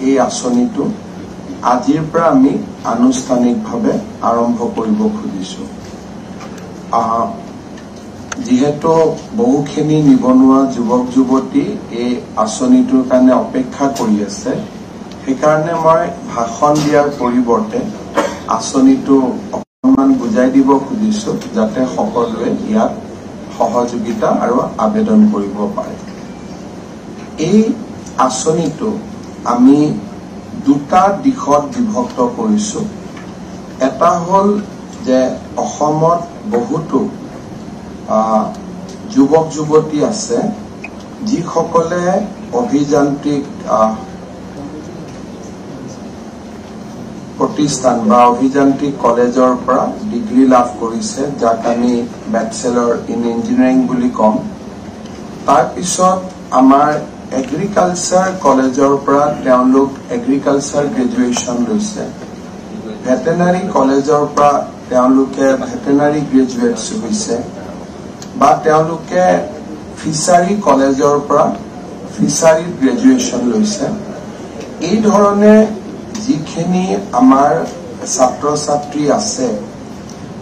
এই আঁচনিটো আজিৰ পৰা আমি আনুষ্ঠানিকভাৱে আৰম্ভ কৰিব খুজিছো। যেহেতু বহুখিনি নিবনুৱা যুৱক যুৱতী এই আঁচনিটোৰ কাৰণে অপেক্ষা কৰি আছে, সেইকাৰণে মই ভাষণ দিয়াৰ পৰিৱৰ্তে আঁচনিটো অকণমান বুজাই দিব খুজিছো, যাতে সকলোৱে ইয়াত সহযোগিতা আৰু আবেদন কৰিব পাৰে। এই আঁচনিটো আমি দুটা দিশত বিভক্ত কৰিছো। এটা হ'ল যে অসমত বহুতো যুৱক যুৱতী আছে যিসকলে অভিযান্ত্ৰিক প্ৰতিষ্ঠান বা অভিযান্ত্ৰিক কলেজৰ পৰা ডিগ্ৰী লাভ কৰিছে, যাক আমি বেচেলৰ ইন ইঞ্জিনিয়াৰিং বুলি কম। তাৰপিছত আমাৰ এগ্ৰিকালচাৰ কলেজৰ পৰা তেওঁলোক এগ্ৰিকালচাৰ গ্ৰেজুৱেশ্যন লৈছে, ভেটেনাৰী কলেজৰ পৰা তেওঁলোকে ভেটেনাৰী গ্ৰেজুৱেটছ হৈছে, বা তেওঁলোকে ফিচাৰী কলেজৰ পৰা ফিচাৰী গ্ৰেজুৱেশ্যন লৈছে। এই ধৰণে যিখিনি আমাৰ ছাত্ৰ ছাত্ৰী আছে,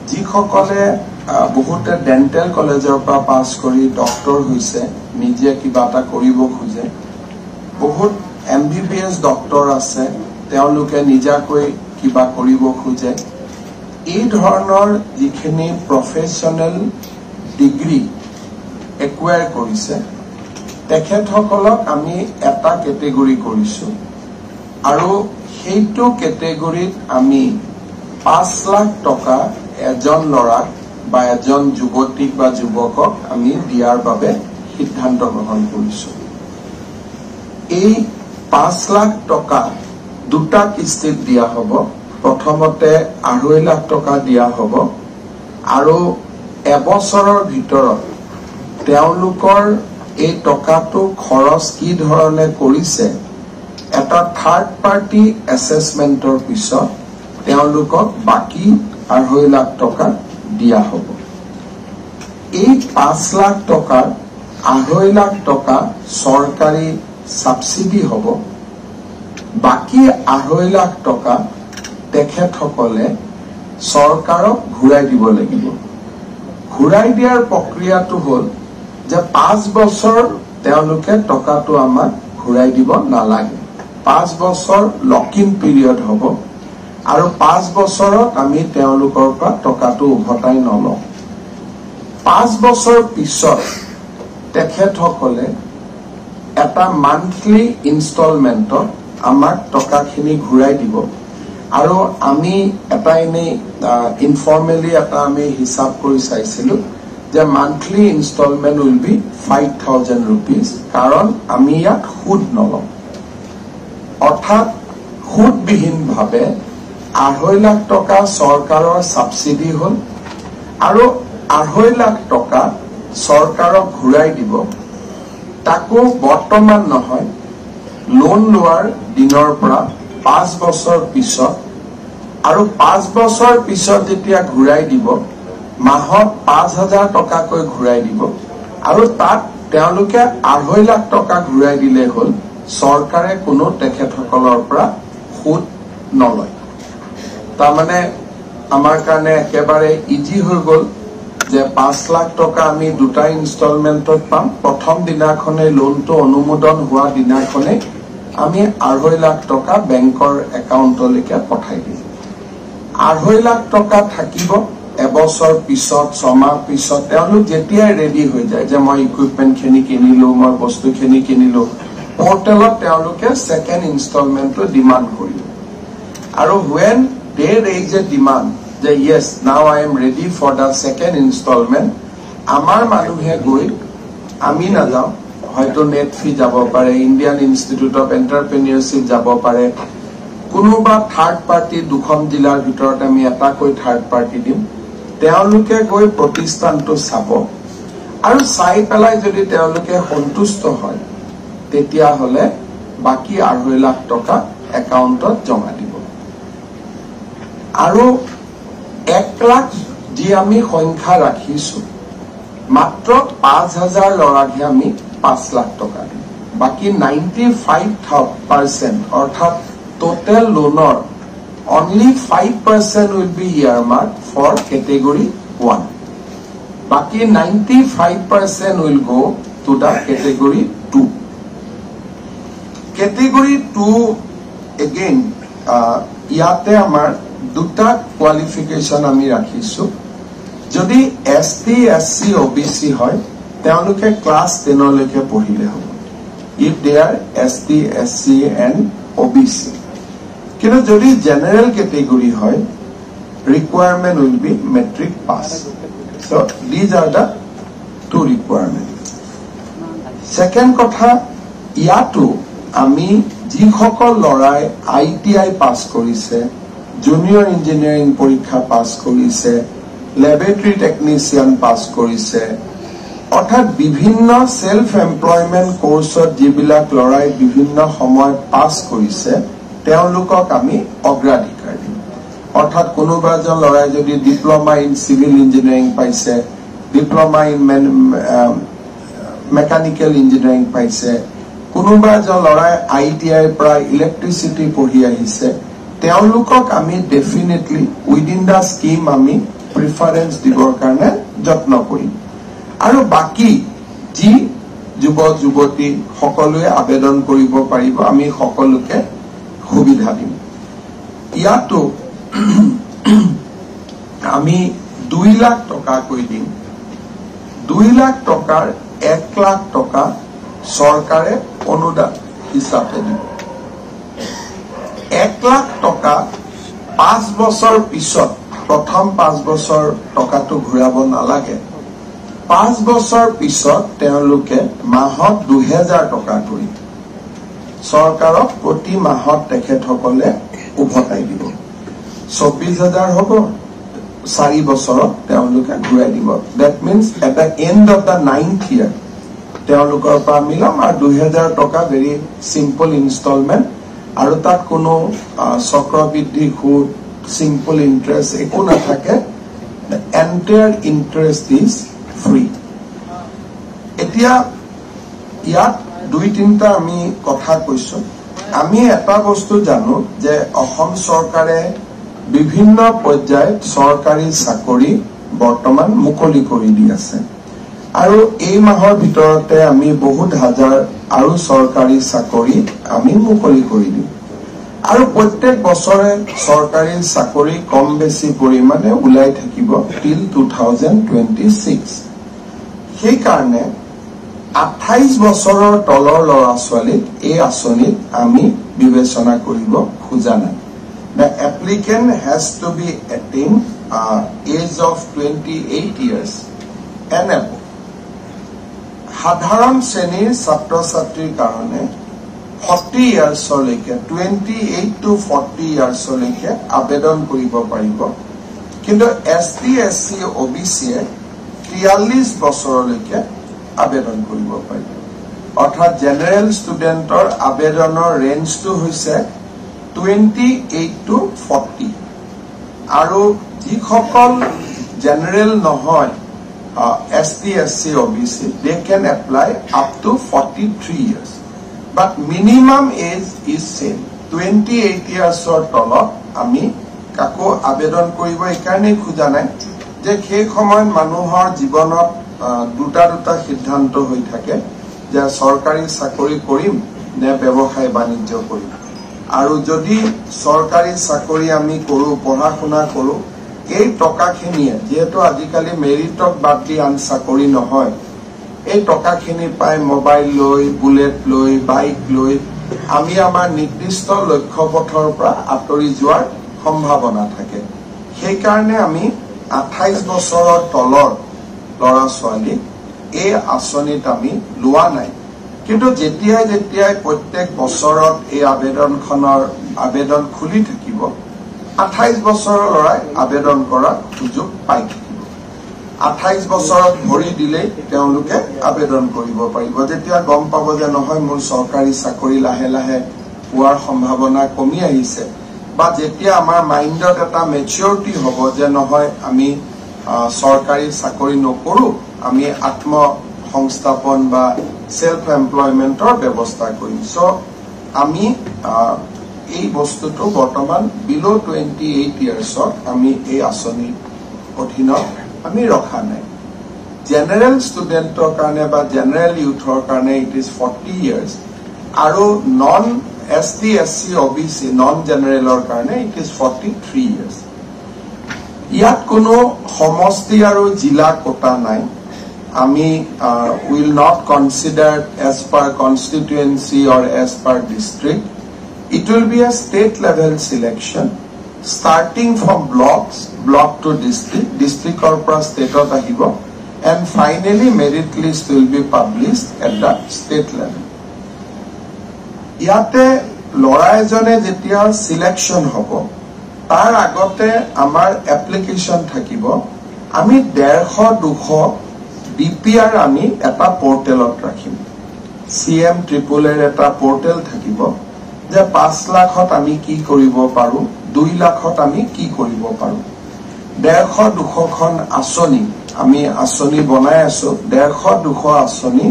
যিসকলে বহুতে ডেণ্টেল কলেজৰ পৰা পাছ কৰি ডক্টৰ হৈছে, নিজে কিবা এটা কৰিব খোজে, বহুত MBBS ডক্টৰ আছে, তেওঁলোকে নিজাকৈ কিবা কৰিব খোজে। এই ধৰণৰ যিখিনি প্ৰফেশ্যনেল ডিগ্ৰী একুৱায়াৰ কৰিছে, তেখেতসকলক আমি এটা কেটেগৰী কৰিছো, আৰু সেইটো কেটেগৰীত আমি 5 লাখ টকা এজন ল'ৰাক বা এজন যুৱতীক বা যুৱকক আমি দিয়াৰ বাবে সিদ্ধান্ত গ্ৰহণ কৰিছো। এই 5 লাখ টকা দুটা কিস্তিত দিয়া হ'ব। প্ৰথমতে 2.5 লাখ টকা দিয়া হ'ব, আৰু এবছৰৰ ভিতৰত তেওঁলোকৰ এই টকাটো খৰচ কি ধৰণে কৰিছে এটা থাৰ্ড পাৰ্টি এছেছমেণ্টৰ পিছত তেওঁলোকক বাকী 2.5 লাখ টকা দিয়া হ'ব। এই 5 লাখ টকাৰ 2.5 লাখ টকা চৰকাৰী সাবসিডি হ'ব, বাকী 2.5 লাখ টকা তেখেতসকলে চৰকাৰক ঘূৰাই দিব লাগিব। ঘূৰাই দিয়াৰ প্ৰক্ৰিয়াটো হ'ল যে 5 বছৰ তেওঁলোকে টকাটো আমাক ঘূৰাই দিব নালাগে। 5 বছৰ লক ইন পিৰিয়ড হ'ব, আৰু 5 বছৰত আমি তেওঁলোকৰ পৰা টকাটো উভতাই নলওঁ। 5 বছৰ পিছত তেখেতসকলে এটা মান্থলি ইনষ্টলমেণ্টত আমাক টকাখিনি ঘূৰাই দিব, আৰু আমি এটা এনেই ইনফৰ্মেলি এটা আমি হিচাপ কৰি চাইছিলো যে monthly instalment will be 5,000 rupees, কাৰণ আমি ইয়াত সুদ নলওঁ। অৰ্থাৎ সুদবিহীনভাৱে 2.5 লাখ টকা চৰকাৰৰ সাবসিডি হ'ল, আৰু 2.5 লাখ টকা চৰকাৰক ঘূৰাই দিব। তাকো বৰ্তমান নহয়, লোন লোৱাৰ দিনৰ পৰা 5 বছৰ পিছত, আৰু 5 বছৰ পিছত যেতিয়া ঘূৰাই দিব, মাহত 5,000 টকাকৈ ঘূৰাই দিব, আৰু তাত তেওঁলোকে 2.5 লাখ টকা ঘূৰাই দিলে হ'ল। চৰকাৰে কোনো তেখেতসকলৰ পৰা সুদ নলয়। তাৰমানে আমাৰ কাৰণে একেবাৰে ইজি হৈ গ'ল যে 5 লাখ টকা আমি দুটা ইনষ্টলমেণ্টত পাম। প্ৰথম দিনাখনে লোনটো অনুমোদন হোৱা দিনাখনে আমি 2.5 লাখ টকা বেংকৰ একাউণ্টলৈকে পঠাই দিম। 2.5 লাখ টকা থাকিব। এবছৰ পিছত, 6 মাহ পিছত তেওঁলোক যেতিয়াই ৰেডি হৈ যায় যে মই ইকুইপমেণ্টখিনি কিনিলো, মই বস্তুখিনি কিনিলো, পোৰ্টেলত তেওঁলোকে সেকেণ্ড ইনষ্টলমেণ্টটো ডিমাণ্ড কৰিব। আৰু when they raise a demand যে yes now I am ready for the second installment, আমাৰ মানুহে গৈ, আমি নাযাওঁ, হয়তো নেট ফি যাব পাৰে, ইণ্ডিয়ান ইনষ্টিটিউট অফ এণ্টাৰপ্ৰেনিয়ৰশ্বিপ যাব পাৰে, কোনোবা থাৰ্ড পাৰ্টি 2খন জিলাৰ ভিতৰত আমি এটাকৈ থাৰ্ড পাৰ্টি দিম। তেওঁলোকে গৈ প্ৰতিষ্ঠানটো চাব, আৰু চাই পেলাই যদি তেওঁলোকে সন্তুষ্ট হয়, তেতিয়াহ'লে বাকী 2.5 লাখ টকা একাউণ্টত জমা দিব। আৰু 1 লাখ যি আমি সংখ্যা ৰাখিছো, মাত্ৰ 5,000 ল'ৰাকহে আমি 5 লাখ টকা দিম। বাকি 95% অর্থাৎ total loan only 5% will be earmarked for category 1. Baki 95% will go to the category 2. Category 2 again ইয়াতে আমাৰ দুটা কোয়ালিফিকেশন আমি ৰাখিছো যদি ST SC OBC হয় তেওঁলোকে ক্লাস 10 লৈকে পঢ়িলে হ'ব if they are ST SC and OBC কিন্তু যদি জেনারেল ক্যাটেগরি হয় requirement will be metric pass. So these are the two requirements. Second কথা ইয়াতো আমি যিসকল লৰাই ITI পাস কৰিছে জুনিয়ৰ ইঞ্জিনিয়াৰিং পৰীক্ষা পাস কৰিছে ল্যাবৰেটৰী টেকনিশিয়ান পাস কৰিছে অৰ্থাৎ বিভিন্ন সেলফ এমপ্লয়মেন্ট কোৰ্সত যিবিলাক লৰাই বিভিন্ন সময়ত পাস কৰিছে তেওঁলোকক আমি অগ্ৰাধিকাৰ দিম অৰ্থাৎ কোনোবা এজন লৰাই যদি ডিপ্লোমা ইন সিভিল ইঞ্জিনিয়াৰিং পাইছে ডিপ্লোমা ইন মেকানিক্যাল ইঞ্জিনিয়াৰিং পাইছে কোনোবা এজন লৰাই ITI পৰা ইলেক্ট্ৰিসিটি পঢ়ি আহিছে তেওঁলোকক আমি ডেফিনেটলি উইদিন দা স্কিম আমি প্ৰিফাৰেন্স দিবৰ কাৰণে যত্ন কৰিম আৰু বাকি যি যুৱক যুৱতী সকলোৱে আবেদন কৰিব পাৰিব আমি সকলোকে সুবিধা দিম ইয়াতো আমি 2 লাখ টকা কৈ দিম 2 লাখ টকাৰ 1 লাখ টকা সরকারে অনুদান হিসাবে দিব 1 লাখ টকা 5 বছর পিছত প্রথম 5 বছর টকাটো ঘূৰাব নালাগে 5 বছৰ পিছত তেওঁলোকে মাহত 2000 টকা কৰি সৰকাৰক প্ৰতি মাহত তেখেতসকলে উভতাই দিব 24000 হ'ব 4 বছৰত তেওঁলোকে ঘূৰাই দিব that means at the end of the 9th year তেওঁলোকৰ পৰা মিলাম আৰু 2000 টকা ভেৰি সিম্পল ইনষ্টলমেন্ট আৰু তাত কোনো চক্ৰবৃদ্ধি সুদ সিম্পল ইন্টারেস্ট একো নাথাকে the entire interest is free এতিয়া ইয়াত দুই তিনটা আমি কথা কৈছো আমি এটা বস্তু জানো যে অসম চৰকাৰে বিভিন্ন পৰ্যায়ত চৰকাৰী চাকৰি বৰ্তমান মুকলি কৰি দি আছে আৰু এই মাহৰ ভিতৰতে আমি বহুত হাজাৰ আৰু চৰকাৰী চাকৰি আমি মুকলি কৰি দিম আৰু প্ৰত্যেক বছৰে চৰকাৰী চাকৰি কম বেছি পৰিমাণে উলাই থাকিব till 2026 সেই কাৰণে 28 বছৰৰ তলৰ ল'ৰা ছোৱালীক এই আঁচনিত আমি বিবেচনা কৰিব খোজা নাই The applicant has to be attained age of 28 years and above. সাধাৰণ শ্ৰেণীৰ ছাত্ৰ ছাত্ৰীৰ কাৰণে 40 years লৈকে 28 to 40 years লৈকে আবেদন কৰিব পাৰিব কিন্তু ST SC OBC 43 বছৰলৈকে আবেদন কৰিব পাৰিব অৰ্থাৎ জেনাৰেল ষ্টুডেন্টৰ আবেদনৰ ৰেঞ্জটো হৈছে 28 to 40 আৰু যিসকল জেনাৰেল নহয় ST SC OBC they can apply up to 43 years but minimum age is same 28 years or তলত আমি কাকো আবেদন কৰিব একাৰণে খোজা নাই যে সেই সময়ত মানুহৰ জীৱনত দুটা সিদ্ধান্ত হৈ থাকে যে চৰকাৰী চাকৰি কৰিম নে ব্যৱসায় বাণিজ্য কৰিম আৰু যদি চৰকাৰী চাকৰি আমি কৰো পঢ়া শুনা কৰো এই টকাখিনিয়ে যেহেতু আজিকালি মেৰিটক বাদ দি আন চাকৰি নহয় এই টকাখিনি পাই মোবাইল লৈ বুলেট লৈ বাইক লৈ আমি আমাৰ নিৰ্দিষ্ট লক্ষ্যপথৰ পৰা আঁতৰি যোৱাৰ সম্ভাৱনা থাকে সেই কাৰণে আমি 28 বছৰৰ তলৰ ল'ৰা ছোৱালী এই আঁচনিত আমি লোৱা নাই কিন্তু যেতিয়াই প্ৰত্যেক বছৰত এই আবেদন খুলি থাকিব 28 বছৰৰ লৰাই আবেদন কৰাৰ সুযোগ পাই থাকিব 28 বছৰত ভৰি দিলে তেওঁলোকে আবেদন কৰিব পাৰিব যেতিয়া গম পাব যে নহয় মোৰ চৰকাৰী চাকৰি লাহে লাহে পোৱাৰ সম্ভাৱনা কমি আহিছে বা যেতিয়া আমাৰ মাইণ্ডত এটা মেচিউৰিটি হ'ব যে নহয় আমি চৰকাৰী চাকৰি নকৰো আমি সংস্থাপন বা সেলফ এমপ্লয়মেন্টৰ ব্যৱস্থা কৰিম সো আমি এই বস্তুটো বৰ্তমান বিলো 28 ইয়াৰ্ছত আমি এই আঁচনি অধীনত আমি ৰখা নাই জেনাৰেল ষ্টুডেণ্টৰ কাৰণে বা জেনাৰেল ইউথৰ কাৰণে ইট ইজ 40 ইয়াৰ্ছ আৰু non ST SC OBC non জেনাৰেলৰ কাৰণে ইট ইজ 43 ইয়াৰ্ছ ইয়াত কোনো সমষ্টি আৰু জিলা কোটা নাই আমি will not consider as per constituency or as per district it will be a state level selection starting from block to district or pra state ot ahibo and finally merit list will be published at the state level ইয়াতে লৰা এজনে যেতিয়া selection হ'ব তাৰ আগতে আমাৰ application থাকিব আমি 150-200 DPR আমি এটা পোৰ্টেলত ৰাখিম CM Triple এৰ এটা পোৰ্টেল থাকিব যে 5 লাখত আমি কি কৰিব পাৰো 2 লাখত আমি কি কৰিব পাৰো 150-200 খন আঁচনি আমি আঁচনি বনাই আছো 150-200 আঁচনি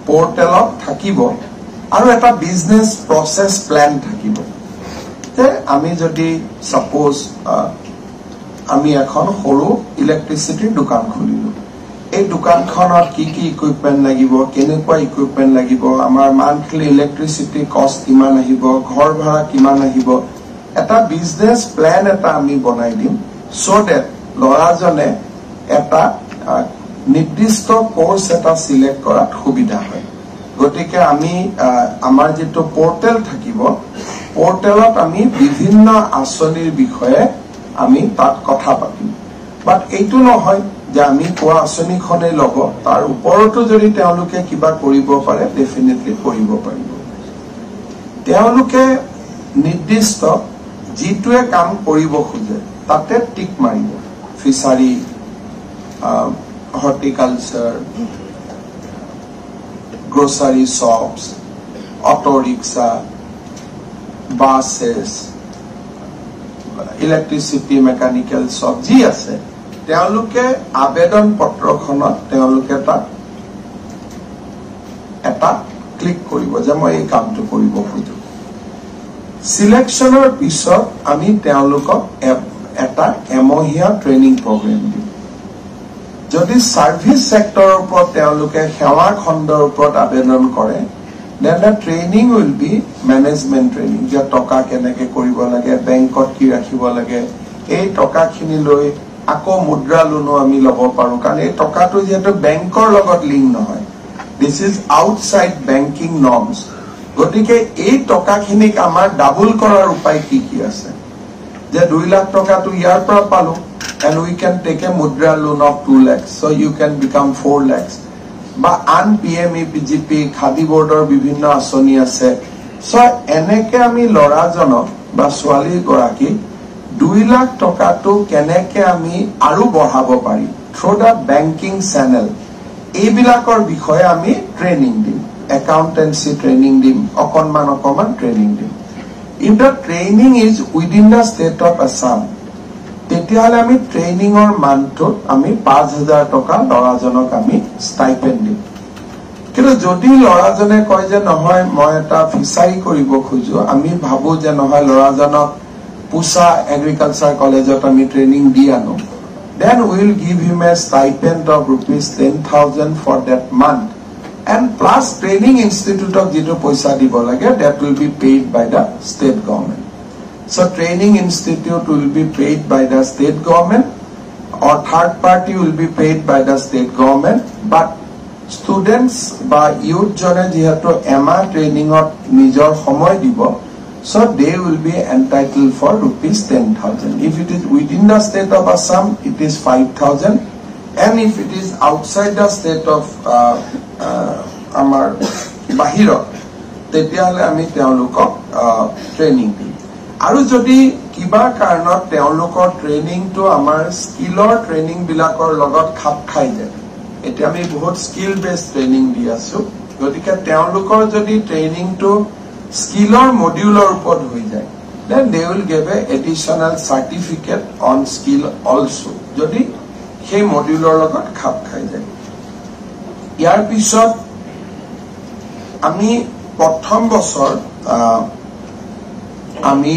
পোর্টেলত থাকিব আৰু এটা বিজনেস প্ৰসেস প্ল্যান থাকিব তে আমি যদি সাপোজ আমি এখন সৰু ইলেক্ট্ৰিসিটিৰ দোকান খুলিলো এই দোকানখনত কি কি ইকুইপমেন্ট লাগিব কেনেকুৱা ইকুইপমেন্ট লাগিব আমাৰ মান্থলি ইলেক্ট্ৰিসিটি কষ্ট কিমান আহিব ঘৰ ভাড়া কিমান আহিব এটা বিজনেস প্ল্যান এটা আমি বনাই দিম সো দ্যাট লৰাজনে এটা নিৰ্দিষ্ট কোৰ্স এটা সিলেক্ট কৰাত সুবিধা হয় গতিকে আমি আমাৰ যেটো পোৰ্টেল থাকিব পোৰ্টেলত আমি বিভিন্ন আঁচনিৰ বিষয়ে আমি তাত কথা পাতিম বাট এইটো নহয় যে আমি কোৱা আঁচনিখনে লব তাৰ ওপৰতো যদি তেওঁলোকে কিবা কৰিব পাৰে ডেফিনেটলি কৰিব পাৰিব তেওঁলোকে নিৰ্দিষ্ট যিটোৱে কাম কৰিব খোজে তাতে টিক মাৰিব fishery horticulture grocery shops auto rickshaw buses electricity mechanical shop যি আছে তেওঁলোকে আবেদন পত্ৰখনত তেওঁলোকে এটা ক্লিক কৰিব যে মই এই কামটো কৰিব খুজো সিলেকশনৰ পিছত আমি তেওঁলোকক এটা এমহীয়া ট্ৰেইনিং প্ৰগ্ৰাম দিম যদি সাৰ্ভিস সেক্টৰৰ ওপৰত তেওঁলোকে সেৱা খণ্ডৰ ওপৰত আবেদন কৰে then the training will be management training যে টকা কেনেকে কৰিব লাগে বেংকত কি ৰাখিব লাগে এই টকাখিনি লৈ আকো মুদ্ৰা লোনো আমি লব পাৰো কাৰণ এই টকাটো যেটো বেংকৰ লগত লিংক নহয় this is outside banking norms গতিকে এই টকাখিনিক আমাৰ ডাবল কৰাৰ উপায় কি কি আছে যে 2 লাখ টকাটো ইয়াৰ পৰা পালো and we can take a mudra loan of 2 lakhs so you can become 4 lakhs বা আন PME PGP খাদি বোৰ্ডৰ বিভিন্ন আঁচনি আছে সো এনেকে আমি লৰাজনক বা ছোৱালী গৰাকী 2 লাখ টকাটো কেনেকে আমি আৰু বঢ়াব পাৰি থ্ৰু দা বেংকিং চেনেল এইবিলাকৰ বিষয়ে আমি ট্ৰেইনিং দিম একাউন্টেন্সি ট্ৰেইনিং দিম অকমান ট্ৰেইনিং দিম if the training is within the state of Assam তেতিয়াহলে আমি ট্ৰেইনিংৰ মানটো আমি 5000 টকা লৰাজনক আমি স্টাইপেন্ড দিম কিন্তু যদি লৰাজনে কয় যে নহয় মই এটা ফিচাৰী কৰিব খুজো আমি ভাবো যে নহয় লৰাজনক পুছা এগ্ৰিকালচাৰ কলেজত আমি ট্ৰেইনিং দি আনো then we will give him a stipend of rupees 10,000 for that month and plus training institute of যেটো পইচা দিব লাগে that will be paid by the state government so training institute will be paid by the state government or third party will be paid by the state government but students বা youth jone যেহেতু এমা training ত নিজৰ সময় দিব so they will be entitled for rupees 10,000 if it is within the state of Assam it is 5,000 and if it is outside the state of amar bahira তেতিয়ালে আমি তেওঁলোকক training দিম আৰু যদি কিবা কাৰণত তেওঁলোকৰ ট্ৰেইনিংটো আমাৰ স্কিলৰ ট্ৰেইনিং বিলাকৰ লগত খাপ খাই যায় এটা আমি বহুত স্কিল বেস ট্ৰেইনিং দি আছো গতিকে তেওঁলোকৰ যদি ট্ৰেইনিংটো স্কিলৰ মডিউলৰ ওপৰত হৈ যায় then they will give a additional certificate on skill also যদি সেই মডিউলৰ লগত খাপ খাই যায় ইয়াৰ পিছত আমি প্ৰথম বছৰ আমি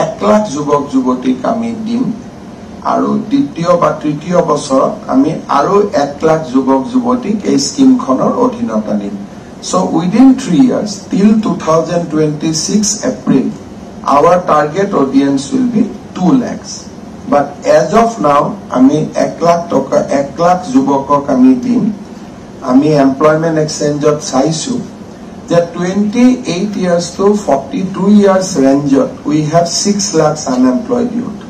1 লাখ যুৱক যুৱতীক আমি দিম আৰু দ্বিতীয় বা তৃতীয় বছৰত আমি আৰু 1 লাখ যুৱক যুৱতীক এই স্কিমখনৰ অধীনত আনিম। So within 3 years till 2026 April, our target audience will be 2 lakhs. But as of now, আমি 1 লাখ যুৱকক আমি দিম। আমি এমপ্লয়মেন্ট এক্সচেঞ্জত চাইছো যে 28 years to 42 years range we have 6 lakhs unemployed youth.